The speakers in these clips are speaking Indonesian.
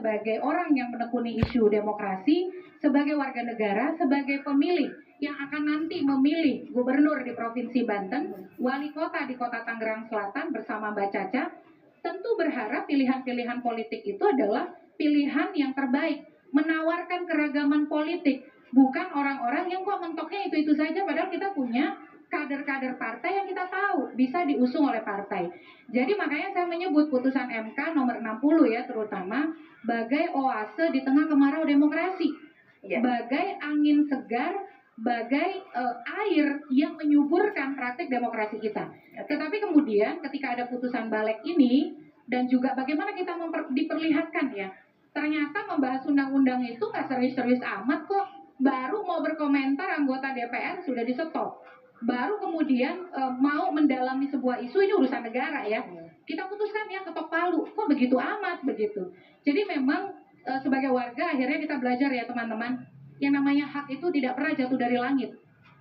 sebagai orang yang menekuni isu demokrasi, sebagai warga negara, sebagai pemilih yang akan nanti memilih gubernur di Provinsi Banten, wali kota di Kota Tangerang Selatan bersama Mbak Caca, tentu berharap pilihan-pilihan politik itu adalah pilihan yang terbaik, menawarkan keragaman politik, bukan orang-orang yang kok mentoknya itu-itu saja, padahal kita punya kader-kader partai yang kita tahu bisa diusung oleh partai. Jadi makanya saya menyebut putusan MK nomor 60 ya, terutama bagai oase di tengah kemarau demokrasi, bagai angin segar, bagai air yang menyuburkan praktik demokrasi kita. Tetapi kemudian ketika ada putusan balik ini, dan juga bagaimana kita diperlihatkan ya, ternyata membahas undang-undang itu nggak serius-serius amat kok. Baru mau berkomentar anggota DPR sudah di stop. Baru kemudian mau mendalami sebuah isu, ini urusan negara ya. Kita putuskan ya, ketok palu. Kok begitu amat begitu. Jadi memang sebagai warga akhirnya kita belajar ya teman-teman. Yang namanya hak itu tidak pernah jatuh dari langit.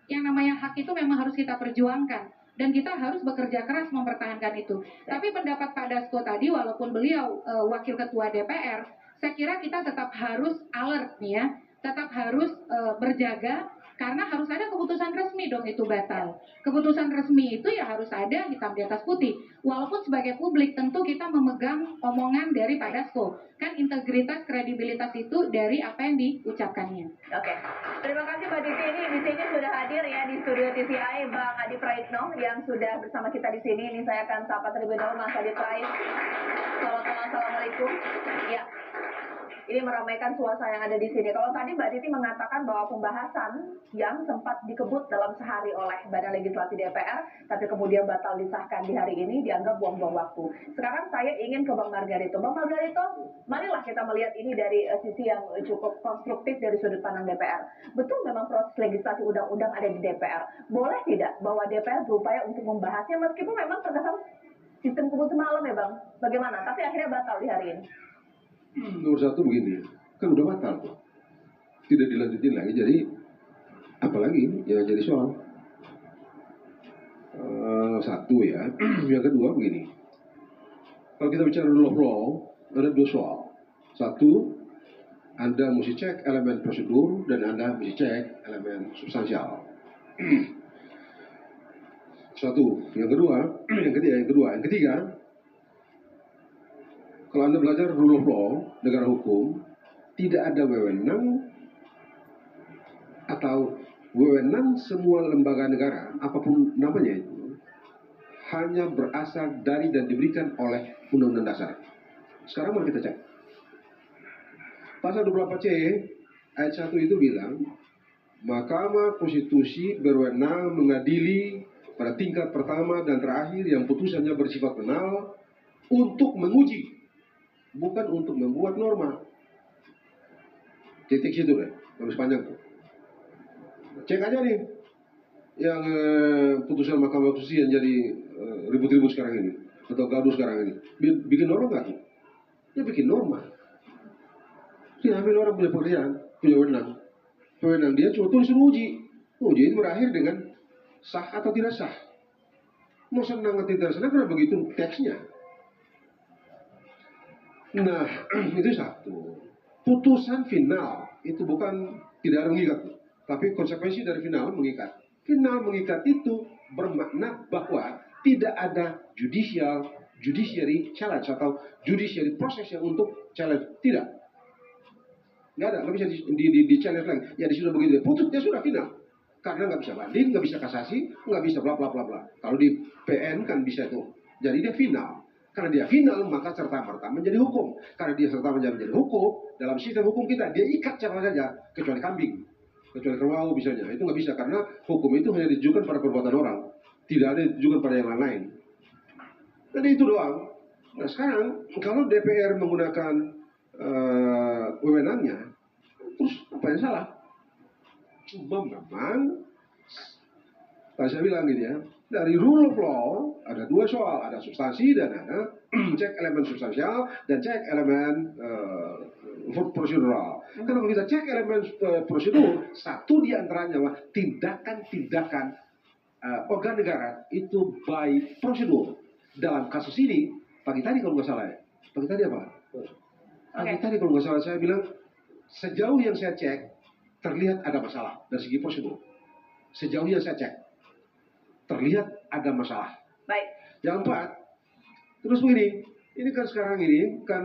Yang namanya hak itu memang harus kita perjuangkan. Dan kita harus bekerja keras mempertahankan itu. Tapi pendapat Pak Dasko tadi, walaupun beliau wakil ketua DPR, saya kira kita tetap harus alert nih ya. Tetap harus berjaga. Karena harus ada keputusan resmi dong itu batal. Keputusan resmi itu ya harus ada hitam di atas putih. Walaupun sebagai publik tentu kita memegang omongan dari Pak Dasko. Kan integritas, kredibilitas itu dari apa yang diucapkannya. Oke. Terima kasih Mbak Titi. Ini di sini sudah hadir ya di studio TVI Bang Adi Praitno yang sudah bersama kita di sini. Ini saya akan sapa terlebih dahulu Mas Adi Prait. Assalamualaikum. Ya. Ini meramaikan suasana yang ada di sini. Kalau tadi Mbak Titi mengatakan bahwa pembahasan yang sempat dikebut dalam sehari oleh Badan Legislasi DPR, tapi kemudian batal disahkan di hari ini, dianggap buang-buang waktu. Sekarang saya ingin ke Bang Margarito. Bang Margarito, marilah kita melihat ini dari sisi yang cukup konstruktif dari sudut pandang DPR. Betul memang proses legislasi undang-undang ada di DPR. Boleh tidak bahwa DPR berupaya untuk membahasnya meskipun memang terkesan sistem kebut semalam ya Bang? Bagaimana? Tapi akhirnya batal di hari ini. Nomor satu begini, kan udah batal tuh, tidak dilanjutin lagi, jadi apalagi ya jadi soal satu ya. Yang kedua begini, kalau kita bicara rule of law ada dua soal. Satu, Anda mesti cek elemen prosedur dan Anda mesti cek elemen substansial. Satu. Yang ketiga, kalau Anda belajar rule of law, negara hukum, tidak ada wewenang atau wewenang semua lembaga negara, apapun namanya itu, hanya berasal dari dan diberikan oleh Undang-Undang Dasar. Sekarang mari kita cek. Pasal 28C ayat 1 itu bilang, Mahkamah Konstitusi berwenang mengadili pada tingkat pertama dan terakhir yang putusannya bersifat penal untuk menguji, bukan untuk membuat norma. Titik situ deh, terus panjang tuh. Cek aja nih, yang putusan Mahkamah Konstitusi yang jadi ribut-ribut sekarang ini, atau gaduh sekarang ini. Bikin norma nggak tuh? Dia bikin norma. Dia ambil orang punya pekerjaan, punya wewenang. Wewenang dia cuma tulis uji. Uji itu berakhir dengan sah atau tidak sah. Mau senang atau tidak senang, karena begitu teksnya. Nah, itu satu. Putusan final itu bukan tidak ada mengikat, tapi konsekuensi dari final mengikat. Final mengikat itu bermakna bahwa tidak ada judiciary challenge atau judiciary proses yang untuk challenge. Tidak. Nggak ada, nggak bisa di challenge lagi. Ya sudah begitu, putusnya sudah final. Karena nggak bisa banding, nggak bisa kasasi, nggak bisa bla bla bla bla. Kalau di PN kan bisa itu. Jadi dia final. Karena dia final, maka serta-merta menjadi hukum. Karena dia serta-merta menjadi hukum, dalam sistem hukum kita, dia ikat siapa saja, kecuali kambing. Kecuali kerbau misalnya. Itu nggak bisa, karena hukum itu hanya ditujukan pada perbuatan orang. Tidak ada ditujukan pada yang lain-lain. Jadi itu doang. Nah sekarang, kalau DPR menggunakan wewenangnya, terus apa yang salah? Cuma memang, tadi saya bilang gitu ya, dari rule of law ada dua soal, ada substansi dan ada cek elemen substansial dan cek elemen prosedural. Karena kalau kita cek elemen prosedur, satu di antaranya tindakan-tindakan organ negara itu by prosedur. Dalam kasus ini, pagi tadi kalau nggak salah ya, pagi tadi apa? Tadi kalau nggak salah saya bilang, sejauh yang saya cek, terlihat ada masalah dari segi prosedur. Sejauh yang saya cek, terlihat ada masalah. Baik. Yang keempat, terus begini, ini kan sekarang ini kan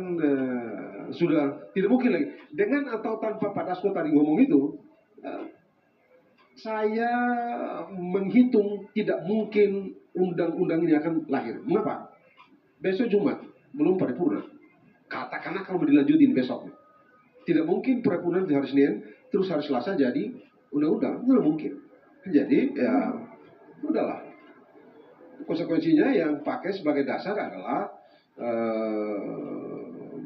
sudah tidak mungkin lagi. Dengan atau tanpa Pak Dasko tadi ngomong itu, saya menghitung tidak mungkin undang-undang ini akan lahir. Mengapa? Besok Jumat, belum paripurna. Katakanlah kalau dilanjutin besok. Tidak mungkin paripurna di hari Senin, terus hari Selasa jadi undang-undang. Tidak mungkin. Jadi, ya, udahlah. Konsekuensinya yang pakai sebagai dasar adalah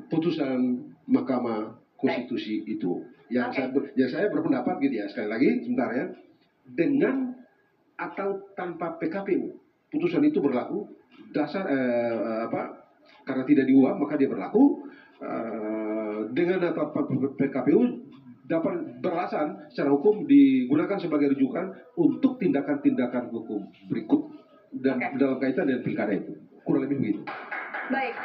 putusan Mahkamah Konstitusi itu. Yang saya berpendapat gitu ya, sekali lagi, sebentar ya, dengan atau tanpa PKPU, putusan itu berlaku dasar karena tidak diubah maka dia berlaku, dengan atau tanpa PKPU dapat beralasan secara hukum digunakan sebagai rujukan untuk tindakan-tindakan hukum berikut dan dalam kaitan dengan pilkada itu, kurang lebih begitu. Baik,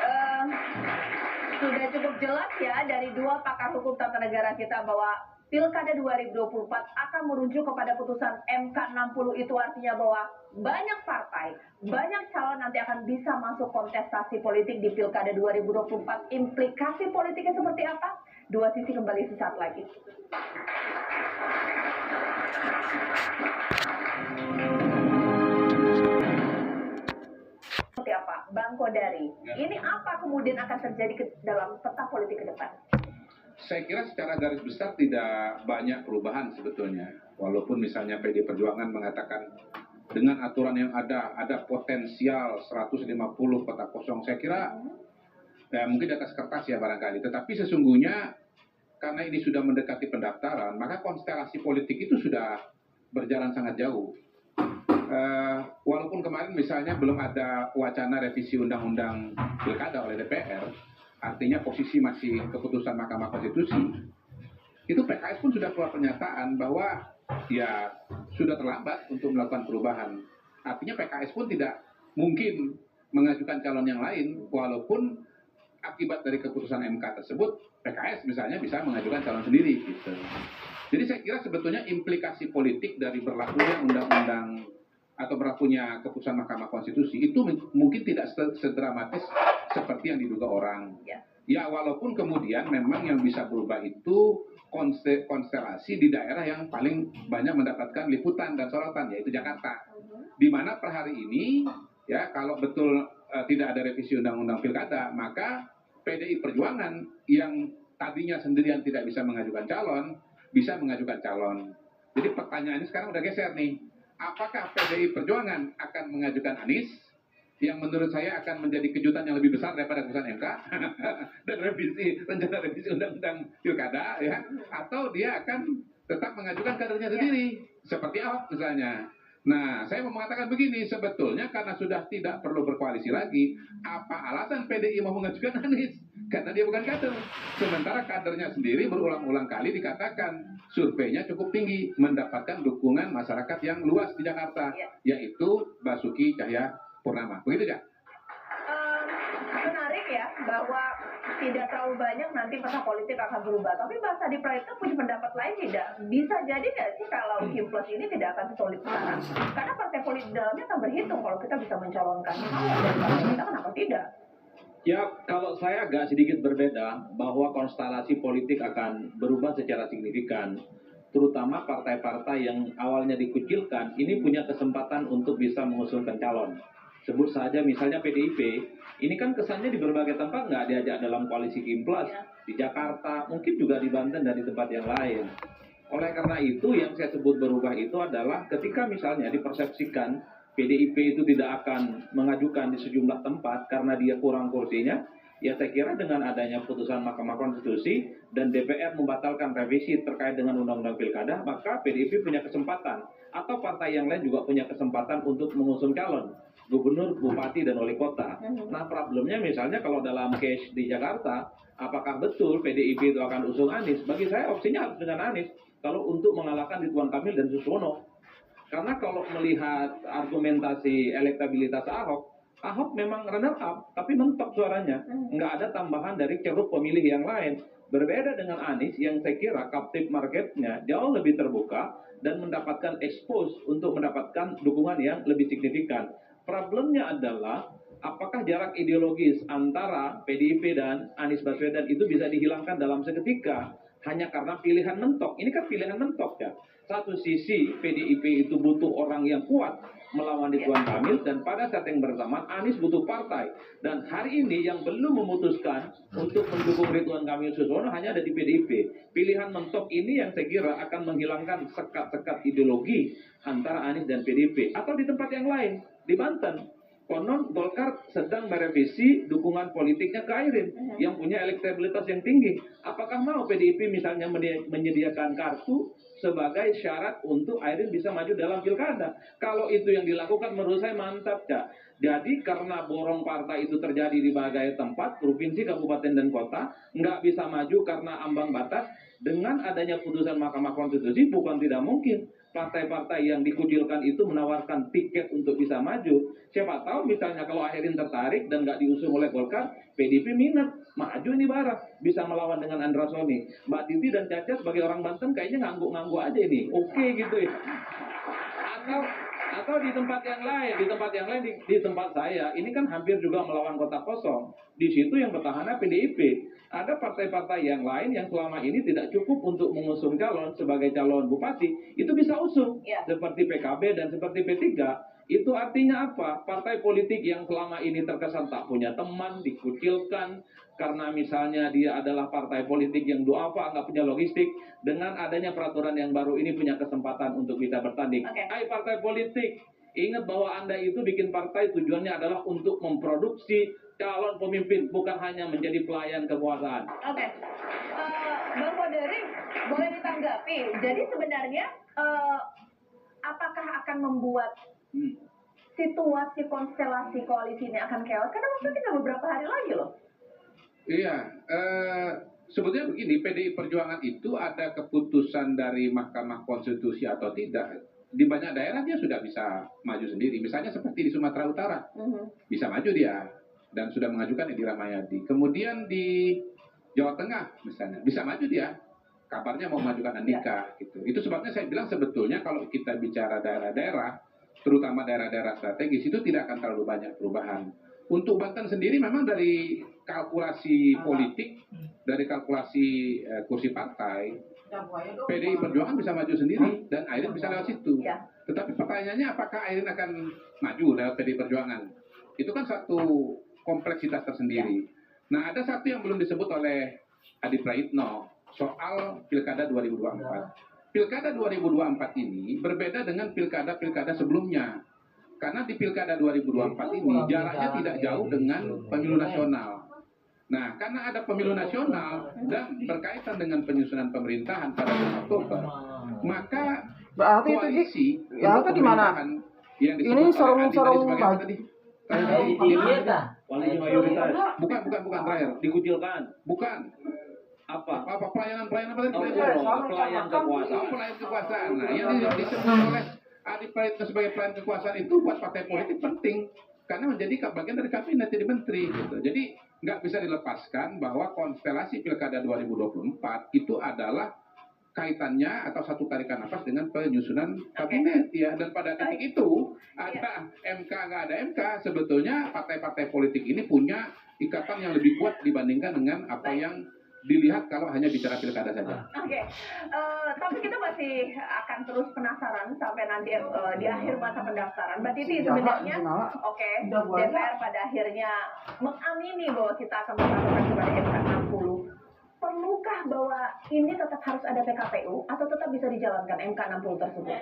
sudah cukup jelas ya dari dua pakar hukum tata negara kita bahwa Pilkada 2024 akan merujuk kepada putusan MK 60. Itu artinya bahwa banyak partai, banyak calon nanti akan bisa masuk kontestasi politik di Pilkada 2024. Implikasi politiknya seperti apa? Dua sisi kembali sesaat lagi. Seperti apa? Bang Kodari, ini apa kemudian akan terjadi dalam peta politik ke depan? Saya kira secara garis besar tidak banyak perubahan sebetulnya. Walaupun misalnya PD Perjuangan mengatakan dengan aturan yang ada potensial 150 kota kosong. Saya kira mungkin di atas kertas ya barangkali. Tetapi sesungguhnya karena ini sudah mendekati pendaftaran, maka konstelasi politik itu sudah berjalan sangat jauh. Walaupun kemarin misalnya belum ada wacana revisi undang-undang pilkada oleh DPR, artinya posisi masih keputusan Mahkamah Konstitusi, itu PKS pun sudah keluar pernyataan bahwa ya sudah terlambat untuk melakukan perubahan. Artinya PKS pun tidak mungkin mengajukan calon yang lain, walaupun akibat dari keputusan MK tersebut PKS misalnya bisa mengajukan calon sendiri gitu. Jadi saya kira sebetulnya implikasi politik dari berlakunya undang-undang atau berlakunya keputusan Mahkamah Konstitusi itu mungkin tidak sedramatis seperti yang diduga orang. Ya walaupun kemudian memang yang bisa berubah itu konstelasi di daerah yang paling banyak mendapatkan liputan dan sorotan, yaitu Jakarta. Di mana per hari ini ya kalau betul tidak ada revisi undang-undang pilkada, maka PDI Perjuangan yang tadinya sendirian tidak bisa mengajukan calon, bisa mengajukan calon. Jadi pertanyaannya sekarang udah geser nih. Apakah PDI Perjuangan akan mengajukan Anies, yang menurut saya akan menjadi kejutan yang lebih besar daripada keputusan MK dan rencana revisi undang-undang pilkada, ya, atau dia akan tetap mengajukan kadernya sendiri, seperti Ahok misalnya. Nah, saya mau mengatakan begini, sebetulnya karena sudah tidak perlu berkoalisi lagi, apa alasan PDI mau mengajukan Anies? Karena dia bukan kader. Sementara kadernya sendiri berulang-ulang kali dikatakan surveinya cukup tinggi, mendapatkan dukungan masyarakat yang luas di Jakarta, yaitu Basuki Cahayapurnama. Begitu ya? Menarik ya, bahwa tidak terlalu banyak nanti peta politik akan berubah. Tapi Mas Adi Praetno punya pendapat lain tidak? Bisa jadi nggak sih kalau Kim Plus ini tidak akan sesolid sekarang? Karena partai politik dalamnya akan berhitung kalau kita bisa mencalonkan calon dari partai kita, kenapa tidak? Ya, kalau saya agak sedikit berbeda bahwa konstelasi politik akan berubah secara signifikan. Terutama partai-partai yang awalnya dikucilkan, ini punya kesempatan untuk bisa mengusulkan calon. Sebut saja misalnya PDIP, ini kan kesannya di berbagai tempat nggak diajak dalam koalisi Kim Plus. Di Jakarta, mungkin juga di Banten dan di tempat yang lain. Oleh karena itu, yang saya sebut berubah itu adalah ketika misalnya dipersepsikan PDIP itu tidak akan mengajukan di sejumlah tempat karena dia kurang kursinya, ya saya kira dengan adanya putusan Mahkamah Konstitusi dan DPR membatalkan revisi terkait dengan Undang-Undang Pilkada, maka PDIP punya kesempatan, atau partai yang lain juga punya kesempatan untuk mengusung calon gubernur, bupati, dan wali kota. Nah problemnya misalnya kalau dalam case di Jakarta, apakah betul PDIP itu akan usung Anies? Bagi saya opsinya harus dengan Anies, kalau untuk mengalahkan Ridwan Kamil dan Suswono. Karena kalau melihat argumentasi elektabilitas Ahok Ahok memang runner up, tapi mentok suaranya. Nggak ada tambahan dari ceruk pemilih yang lain. Berbeda dengan Anies yang saya kira captive marketnya jauh lebih terbuka dan mendapatkan expose untuk mendapatkan dukungan yang lebih signifikan. Problemnya adalah apakah jarak ideologis antara PDIP dan Anies Baswedan itu bisa dihilangkan dalam seketika hanya karena pilihan mentok. Ini kan pilihan mentok ya. Satu sisi PDIP itu butuh orang yang kuat melawan Ridwan Kamil, dan pada saat yang bersamaan Anies butuh partai. Dan hari ini yang belum memutuskan untuk mendukung Ridwan Kamil Suswono hanya ada di PDIP. Pilihan mentok ini yang saya kira akan menghilangkan sekat-sekat ideologi antara Anies dan PDIP. Atau di tempat yang lain, di Banten, konon Golkar sedang merevisi dukungan politiknya ke Airin yang punya elektabilitas yang tinggi. Apakah mau PDIP misalnya menyediakan kartu sebagai syarat untuk Airin bisa maju dalam pilkada? Kalau itu yang dilakukan menurut saya mantap ya. Jadi karena borong partai itu terjadi di berbagai tempat, provinsi, kabupaten, dan kota, nggak bisa maju karena ambang batas. Dengan adanya putusan Mahkamah Konstitusi, bukan tidak mungkin partai-partai yang dikucilkan itu menawarkan tiket untuk bisa maju. Siapa tahu misalnya kalau Airin tertarik dan nggak diusung oleh Golkar, PDIP minat, maju ini bareng, bisa melawan dengan Andra Soni. Mbak Titi dan Caca sebagai orang Banten kayaknya ngangguk-ngangguk aja ini, oke gitu ya. Atau di tempat yang lain, di tempat saya, ini kan hampir juga melawan kota kosong. Di situ yang petahana PDIP. Ada partai-partai yang lain yang selama ini tidak cukup untuk mengusung calon sebagai calon bupati, itu bisa usung, seperti PKB dan seperti P3. Itu artinya apa? Partai politik yang selama ini terkesan tak punya teman, dikucilkan, karena misalnya dia adalah partai politik yang duafa, nggak punya logistik, dengan adanya peraturan yang baru ini punya kesempatan untuk bisa bertanding. Hai partai politik, ingat bahwa Anda itu bikin partai tujuannya adalah untuk memproduksi calon pemimpin, bukan hanya menjadi pelayan kekuasaan. Bang Kodari, boleh ditanggapi. Jadi sebenarnya apakah akan membuat situasi konstelasi koalisi ini akan chaos? Karena waktu tinggal beberapa hari lagi loh. Iya, sebetulnya begini, PDI Perjuangan itu ada keputusan dari Mahkamah Konstitusi atau tidak. Di banyak daerah dia sudah bisa maju sendiri. Misalnya seperti di Sumatera Utara, bisa maju dia dan sudah mengajukan Edi Rahmayadi. Kemudian di Jawa Tengah misalnya, bisa maju dia. Kabarnya mau mengajukan Andika gitu. Itu sebabnya saya bilang sebetulnya kalau kita bicara daerah-daerah, terutama daerah-daerah strategis, itu tidak akan terlalu banyak perubahan. Untuk Banten sendiri memang dari kalkulasi politik, dari kalkulasi kursi partai, PDI Perjuangan bisa maju sendiri dan Airin bisa lewat situ. Tetapi pertanyaannya apakah Airin akan maju lewat PDI Perjuangan? Itu kan satu kompleksitas tersendiri. Nah, ada satu yang belum disebut oleh Adi Praitno soal Pilkada 2024. Pilkada 2024 ini berbeda dengan pilkada-pilkada sebelumnya. Karena di Pilkada 2024 ini jaraknya tidak jauh dengan pemilu nasional. Nah, karena ada pemilu nasional dan berkaitan dengan penyusunan pemerintahan pada bulan Oktober, maka berarti koalisi itu ya itu di mana? yang Ini sorong-sorong tadi Koalisi mayoritas. bukan terakhir, Dikucilkan. bukan Apa? pelayanan apa tadi? Pelayan kekuasaan. Pelayan kekuasaan. Nah, yang disebut oleh Adi Praitno sebagai pelayan kekuasaan itu buat partai politik penting karena menjadi bagian dari kabinet, jadi menteri gitu. Jadi nggak bisa dilepaskan bahwa konstelasi Pilkada 2024 itu adalah kaitannya atau satu tarikan nafas dengan penyusunan kabinet ya. Dan pada titik itu ada MK nggak ada MK, sebetulnya partai-partai politik ini punya ikatan yang lebih kuat dibandingkan dengan apa yang dilihat kalau hanya bicara pilkada saja. Tapi kita masih akan terus penasaran sampai nanti di akhir masa pendaftaran. Mbak Titi sebenarnya, DPR pada akhirnya mengamini bahwa kita akan melakukan kembali MK 60. Perlukah bahwa ini tetap harus ada PKPU atau tetap bisa dijalankan MK 60 tersebut?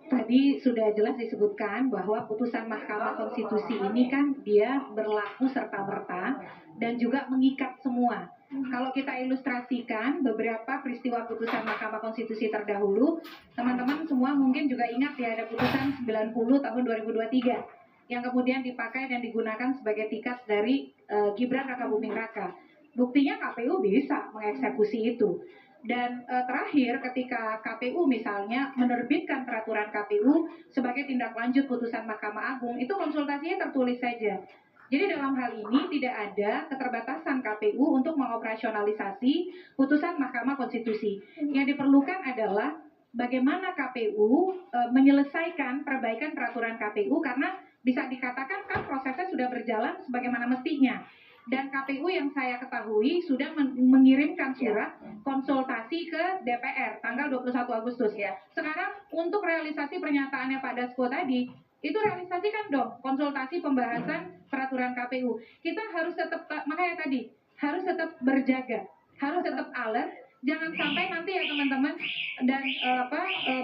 Tadi sudah jelas disebutkan bahwa putusan Mahkamah Konstitusi ini kan dia berlaku serta-merta dan juga mengikat semua. Kalau kita ilustrasikan beberapa peristiwa putusan Mahkamah Konstitusi terdahulu, teman-teman semua mungkin juga ingat ya ada putusan 90 tahun 2023 yang kemudian dipakai dan digunakan sebagai tiket dari Gibran Raka Buming Raka. Buktinya KPU bisa mengeksekusi itu. Dan terakhir ketika KPU misalnya menerbitkan peraturan KPU sebagai tindak lanjut putusan Mahkamah Agung, itu konsultasinya tertulis saja. Jadi dalam hal ini tidak ada keterbatasan KPU untuk mengoperasionalisasi putusan Mahkamah Konstitusi. Yang diperlukan adalah bagaimana KPU menyelesaikan perbaikan peraturan KPU, karena bisa dikatakan kan prosesnya sudah berjalan sebagaimana mestinya. Dan KPU yang saya ketahui sudah mengirimkan surat konsultasi ke DPR tanggal 21 Agustus. Sekarang untuk realisasi pernyataannya Pak Dasko tadi, itu realisasikan dong konsultasi pembahasan peraturan KPU. Kita harus tetap, makanya tadi harus tetap berjaga, harus tetap alert. Jangan sampai nanti ya teman-teman dan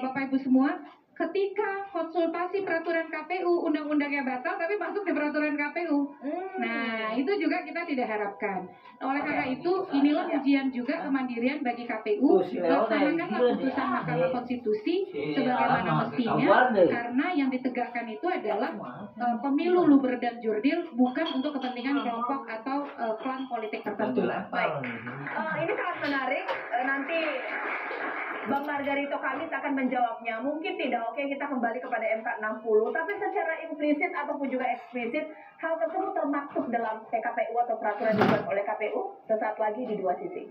Bapak Ibu semua, ketika konsultasi peraturan KPU, undang-undangnya batal tapi masuk di peraturan KPU. Nah, itu juga kita tidak harapkan. Oleh karena itu, inilah ujian juga kemandirian bagi KPU. Laksanakanlah putusan Mahkamah Konstitusi sebagaimana mestinya, karena yang ditegakkan itu adalah pemilu luber dan jurdil, bukan untuk kepentingan kelompok atau klan politik tertentu. Baik, ini sangat menarik. Nanti Bang Margarito Kamis akan menjawabnya. Mungkin tidak oke kita kembali kepada MK 60, tapi secara implisit ataupun juga eksplisit, hal tersebut termaktub dalam PKPU atau peraturan dibuat oleh KPU sesaat lagi di dua sisi.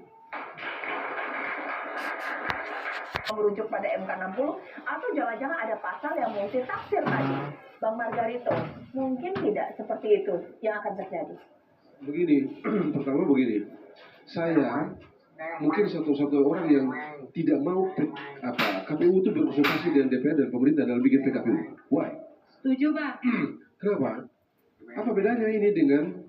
Merujuk pada MK 60, atau jangan-jangan ada pasal yang multi tafsir tadi. Bang Margarito, mungkin tidak seperti itu yang akan terjadi. Begini, pertama begini, saya mungkin satu-satu orang yang tidak mau KPU itu berkonsultasi dengan DPR dan pemerintah dalam bikin PKPU. Why? Setuju, Pak. Kenapa? Apa bedanya ini dengan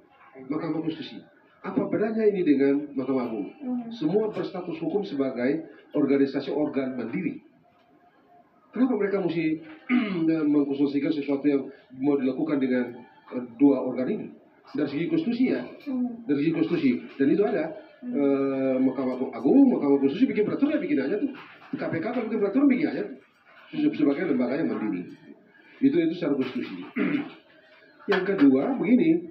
Mahkamah Konstitusi? Apa bedanya ini dengan Mahkamah Agung? Semua berstatus hukum sebagai organisasi organ mandiri. Kenapa mereka mesti mengkonsultasikan sesuatu yang mau dilakukan dengan dua organ ini? Dari segi konstitusi ya, dari segi konstitusi. Dan itu ada Mahkamah Agung, Mahkamah Konstitusi bikin peraturan ya bikin aja tuh. KPK kalau bikin peraturan bikin aja tuh. Sebagai lembaga yang mandiri. Itu secara konstitusi. Yang kedua begini,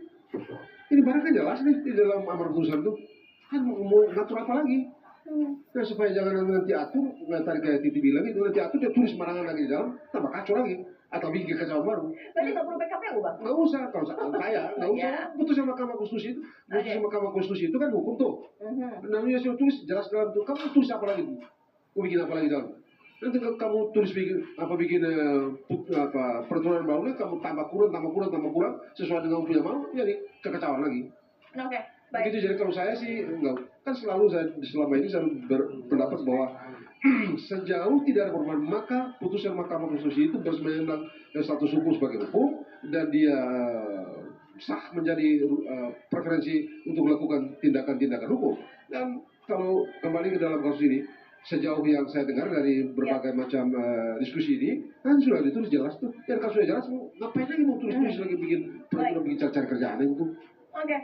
ini barang kan jelas nih di dalam amar putusan tuh. Kan mau ngatur apa lagi? Nah, supaya jangan nanti atur, tadi kayak Titi bilang itu nanti atur dia tulis sembarangan lagi di dalam, tambah kacau lagi. Atau bikin kekacauan baru. Berarti nggak perlu PKPU, Bang? Nggak usah, kalau saya nggak usah. Putusan Mahkamah Konstitusi itu, putusan Mahkamah Konstitusi itu kan hukum tuh. Namanya saya tulis jelas dalam tuh. Kamu tulis apa lagi tuh? Kamu bikin apa lagi dalam? Nanti kamu tulis bikin peraturan barunya, kamu tambah kurang sesuai dengan kamu punya mau, jadi kekacauan lagi. Oke, baik. Begitu, jadi kalau saya sih enggak, kan selalu saya selama ini saya berpendapat bahwa sejauh tidak ada perubahan, maka putusan Mahkamah Konstitusi itu bersemayam status hukum sebagai hukum dan dia sah menjadi preferensi untuk melakukan tindakan-tindakan hukum. Dan kalau kembali ke dalam kasus ini, sejauh yang saya dengar dari berbagai macam diskusi ini, kan sudah ditulis jelas tuh. Dan kalau sudah jelas, ngapain lagi mau tulis-tulis lagi bikin peraturan, bikin cari kerjaan itu? Oke,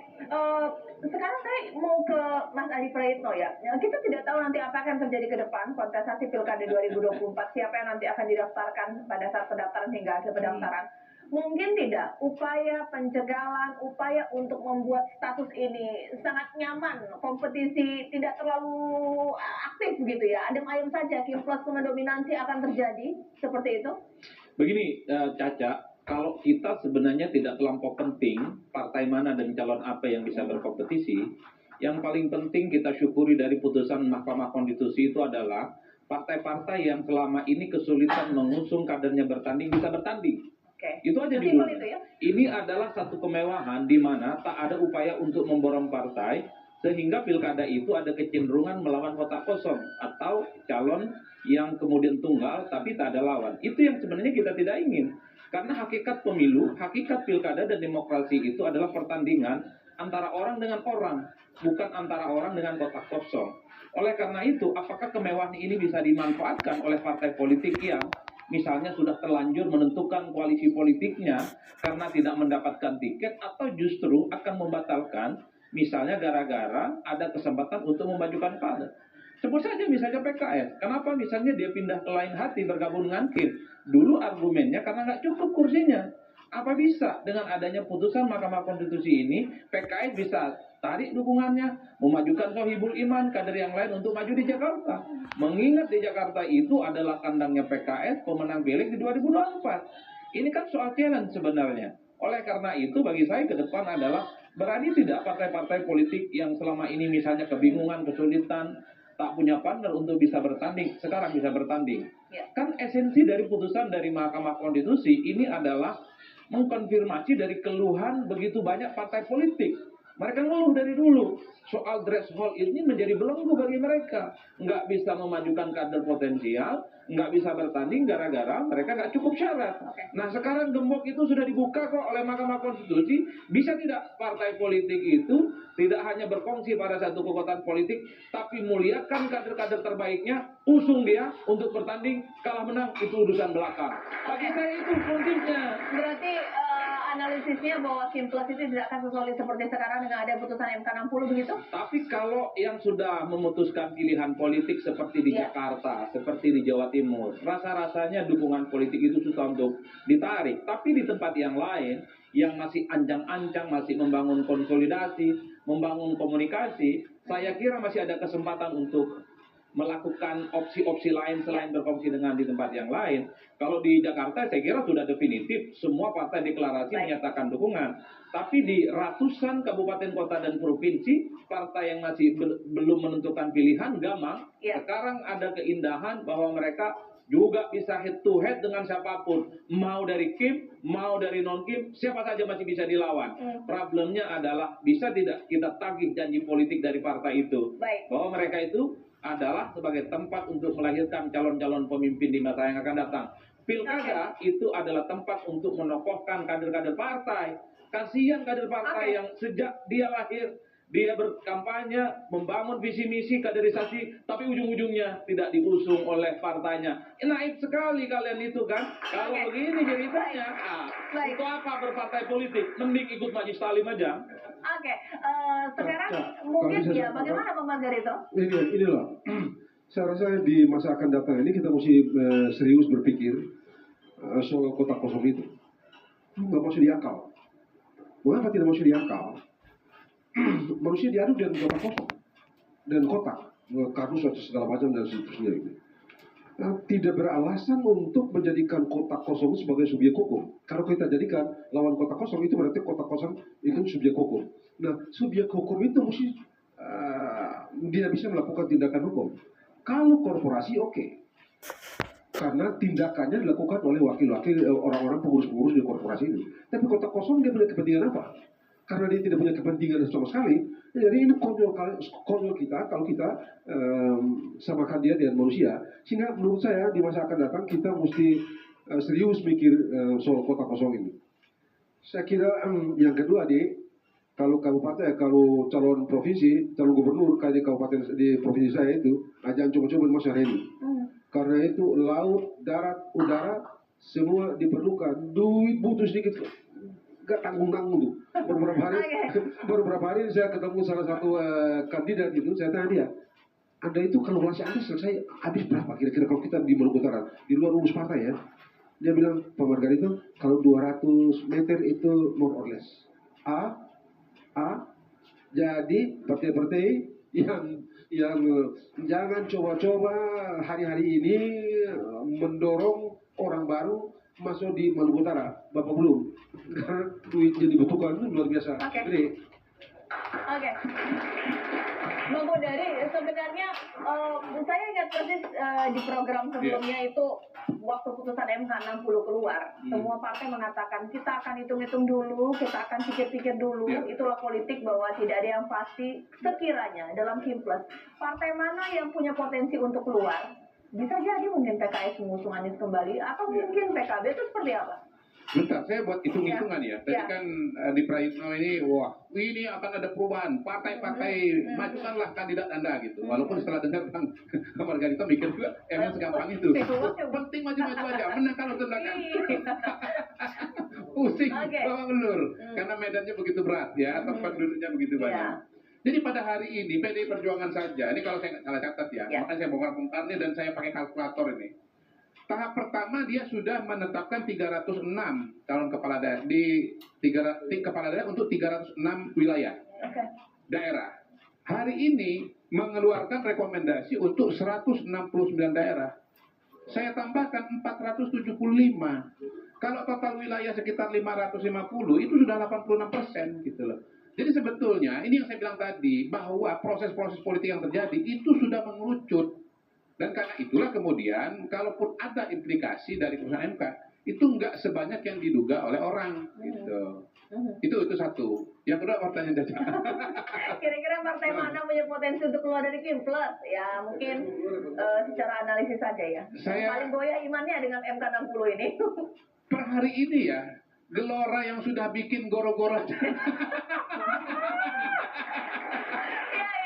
sekarang saya mau ke Mas Adi Praitno ya. Kita tidak tahu nanti apa akan terjadi ke depan kontestasi Pilkada 2024, siapa yang nanti akan didaftarkan pada saat pendaftaran hingga akhir pendaftaran. Mungkin tidak, upaya pencegahan, upaya untuk membuat status ini sangat nyaman, kompetisi tidak terlalu aktif gitu ya, adem ayem saja, Kimplos mendominasi akan terjadi, seperti itu? Begini, Caca, kalau kita sebenarnya tidak terlampau penting partai mana dan calon apa yang bisa berkompetisi, yang paling penting kita syukuri dari putusan Mahkamah Konstitusi itu adalah partai-partai yang selama ini kesulitan mengusung kadernya bertanding bisa bertanding. Itu aja dulu. Ini adalah satu kemewahan di mana tak ada upaya untuk memborong partai sehingga pilkada itu ada kecenderungan melawan kotak kosong atau calon yang kemudian tunggal tapi tak ada lawan. Itu yang sebenarnya kita tidak ingin. Karena hakikat pemilu, hakikat pilkada dan demokrasi itu adalah pertandingan antara orang dengan orang, bukan antara orang dengan kotak kosong. Oleh karena itu, apakah kemewahan ini bisa dimanfaatkan oleh partai politik yang misalnya sudah terlanjur menentukan koalisi politiknya karena tidak mendapatkan tiket, atau justru akan membatalkan misalnya gara-gara ada kesempatan untuk memajukan kader? Sebut saja misalnya PKS, kenapa misalnya dia pindah ke lain hati bergabung dengan KIR? Dulu argumennya karena nggak cukup kursinya. Apa bisa dengan adanya putusan Mahkamah Konstitusi ini PKS bisa tarik dukungannya, memajukan Sohibul Iman, kader yang lain untuk maju di Jakarta. Mengingat di Jakarta itu adalah kandangnya PKS, pemenang pileg di 2024. Ini kan soal challenge sebenarnya. Oleh karena itu bagi saya ke depan adalah berani tidak partai-partai politik yang selama ini misalnya kebingungan, kesulitan, tak punya partner untuk bisa bertanding, sekarang bisa bertanding. Ya. Kan esensi dari putusan dari Mahkamah Konstitusi ini adalah mengkonfirmasi dari keluhan begitu banyak partai politik. Mereka ngeluh dari dulu. Soal threshold ini menjadi belenggu bagi mereka. Nggak bisa memajukan kader potensial, nggak bisa bertanding gara-gara mereka nggak cukup syarat. Nah sekarang gembok itu sudah dibuka kok oleh Mahkamah Konstitusi. Bisa tidak partai politik itu tidak hanya berkongsi pada satu kekuatan politik, tapi muliakan kader-kader terbaiknya, usung dia untuk bertanding, kalah menang itu urusan belakang. Bagi saya itu prinsipnya. Berarti analisisnya bahwa Kimplas itu tidak akan sesolid seperti sekarang dengan ada putusan MK 60 begitu? Tapi kalau yang sudah memutuskan pilihan politik seperti di Ya. Jakarta, seperti di Jawa Timur, rasa-rasanya dukungan politik itu susah untuk ditarik. Tapi di tempat yang lain, yang masih ancang-ancang, masih membangun konsolidasi, membangun komunikasi, saya kira masih ada kesempatan untuk melakukan opsi-opsi lain selain berkongsi dengan di tempat yang lain. Kalau di Jakarta saya kira sudah definitif semua partai deklarasi menyatakan dukungan. Tapi di ratusan kabupaten kota dan provinsi partai yang masih belum menentukan pilihan gamang. Ya. Sekarang ada keindahan bahwa mereka juga bisa head to head dengan siapapun, mau dari Kim, mau dari non Kim, siapa saja masih bisa dilawan. Problemnya adalah bisa tidak kita tagih janji politik dari partai itu, Baik. bahwa mereka itu adalah sebagai tempat untuk melahirkan calon-calon pemimpin di masa yang akan datang. Pilkada itu adalah tempat untuk menokohkan kader-kader partai. Kasihan kader partai yang sejak dia lahir, dia berkampanye, membangun visi misi kaderisasi, tapi ujung-ujungnya tidak diusung oleh partainya. Naif sekali kalian itu kan. Kalau begini ceritanya, untuk apa berpartai politik? Mending ikut Majlis Talim aja. Oke, sekarang Ya, mungkin kalau bisa ya saya- bagaimana Pak Margarito? Inilah. Saya rasa di masa akan datang ini kita mesti serius berpikir soal kota kosong itu. Nggak masuk di akal. Mengapa tidak masuk di akal? Manusia diadu dengan kota kosong dan kotak, kardus atau segala macam dan seterusnya itu. Nah, tidak beralasan untuk menjadikan kotak kosong sebagai subjek hukum. Kalau kita jadikan lawan kotak kosong itu berarti kotak kosong itu subjek hukum. Nah, subjek hukum itu mesti dia bisa melakukan tindakan hukum. Kalau korporasi oke. Karena tindakannya dilakukan oleh wakil-wakil orang-orang pengurus-pengurus di korporasi ini. Tapi kotak kosong dia punya kepentingan apa? Karena dia tidak punya kepentingan sama sekali. Jadi ini konyol kita kalau kita samakan dia dengan manusia. Sehingga menurut saya di masa akan datang kita mesti serius mikir soal kotak kosong ini. Saya kira yang kedua kalau kabupaten, kalau calon provinsi, calon gubernur kayak di kabupaten di provinsi saya itu, jangan coba-coba masuk hari ini. Karena itu laut, darat, udara semua diperlukan. Duit butuh sedikit, gak tanggung-tanggung tuh. Beberapa hari saya ketemu salah satu kandidat itu, saya tanya dia, Anda itu kalau kalkulasi Anda selesai habis berapa kira-kira kalau kita di Maluku Utara, di luar urus partai ya? Dia bilang, Pak Margarito, kalau 200 meter itu more or less. Jadi partai-partai yang jangan coba-coba hari-hari ini mendorong orang baru masuk di Maluku Utara. Bapak belum, karena duit yang dibutuhkan itu luar biasa. Gede. Oke. Bang Kodari, sebenarnya saya ingat persis di program sebelumnya itu waktu putusan MK 60 keluar, semua partai mengatakan kita akan hitung-hitung dulu, kita akan pikir-pikir dulu. Itulah politik bahwa tidak ada yang pasti. Sekiranya dalam Kimplas, partai mana yang punya potensi untuk keluar? Bisa jadi mungkin PKS mengusung Anies kembali, atau mungkin PKB itu seperti apa? Bentar, saya buat hitung-hitungan ya. Tadi kan di Praitno ini, wah, ini akan ada perubahan. Partai-partai, majukanlah kandidat Anda gitu. Walaupun setelah dengar Bang Margarito mikir juga, emang segampang itu. Penting maju-maju aja, menang kalau tendangan. Pusing, bawa belur. Karena medannya begitu berat ya, tempat duduknya begitu banyak. Jadi pada hari ini, PDI Perjuangan saja, ini kalau saya nggak salah catat ya, makanya saya bongkar-bongkarnya dan saya pakai kalkulator ini. Tahap pertama dia sudah menetapkan 306 calon kepala daerah kepala daerah untuk 306 wilayah. daerah hari ini mengeluarkan rekomendasi untuk 169 daerah. Saya tambahkan 475. Kalau total wilayah sekitar 550, itu sudah 86% gitu loh. Jadi sebetulnya ini yang saya bilang tadi, bahwa proses-proses politik yang terjadi itu sudah mengerucut. Dan karena itulah kemudian, kalaupun ada implikasi dari putusan MK, itu nggak sebanyak yang diduga oleh orang gitu. Itu satu. Yang kedua pertanyaan Caca. Kira-kira partai mana punya potensi untuk keluar dari Kim Plus? Ya mungkin secara analisis saja ya. Saya- Paling goyah imannya dengan MK 60 ini. Per hari ini ya, Gelora yang sudah bikin goro-goro aja.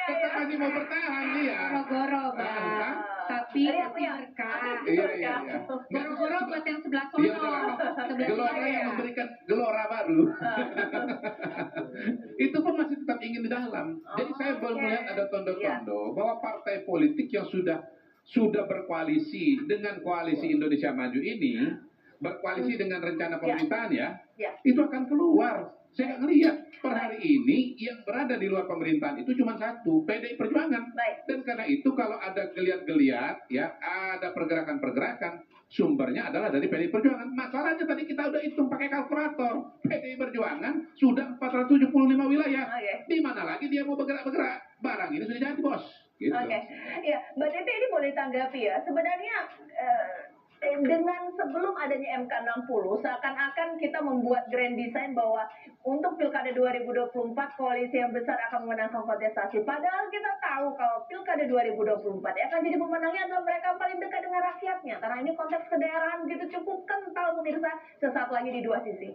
Tetap masih mau bertahan dia. Goro-goro, Bang. Tapi Teriak, kasih teriak. berkah. Iya. Goro-goro buat yang sebelah sono. Iya, udah. Sebelah Gelora saya. yang memberikan gelora baru. Itu pun masih tetap ingin di dalam. Jadi saya belum oke. melihat ada tondo-tondo bahwa partai politik yang sudah berkoalisi dengan koalisi Indonesia Maju ini, berkoalisi dengan rencana pemerintahan Ya. itu akan keluar. Saya nggak ngelihat per hari ini yang berada di luar pemerintahan itu cuma satu, PDI Perjuangan. Baik. Dan karena itu kalau ada geliat-geliat, ya ada pergerakan-pergerakan, sumbernya adalah dari PDI Perjuangan. Masalahnya tadi kita udah hitung pakai kalkulator. PDI Perjuangan sudah 475 wilayah. Oke. Di mana lagi dia mau bergerak-bergerak? Barang ini sudah jadi, Bos. Gitu. Oke, ya Mbak Titi ini boleh tanggapi ya. Sebenarnya dengan sebelum adanya MK 60, seakan-akan kita membuat grand design bahwa untuk Pilkada 2024 koalisi yang besar akan memenangkan kontestasi. Padahal kita tahu kalau Pilkada 2024 yang akan jadi pemenangnya adalah mereka yang paling dekat dengan rakyatnya. Karena ini konteks kedaerahan begitu cukup kental pemirsa. Sesaat lagi di Dua Sisi.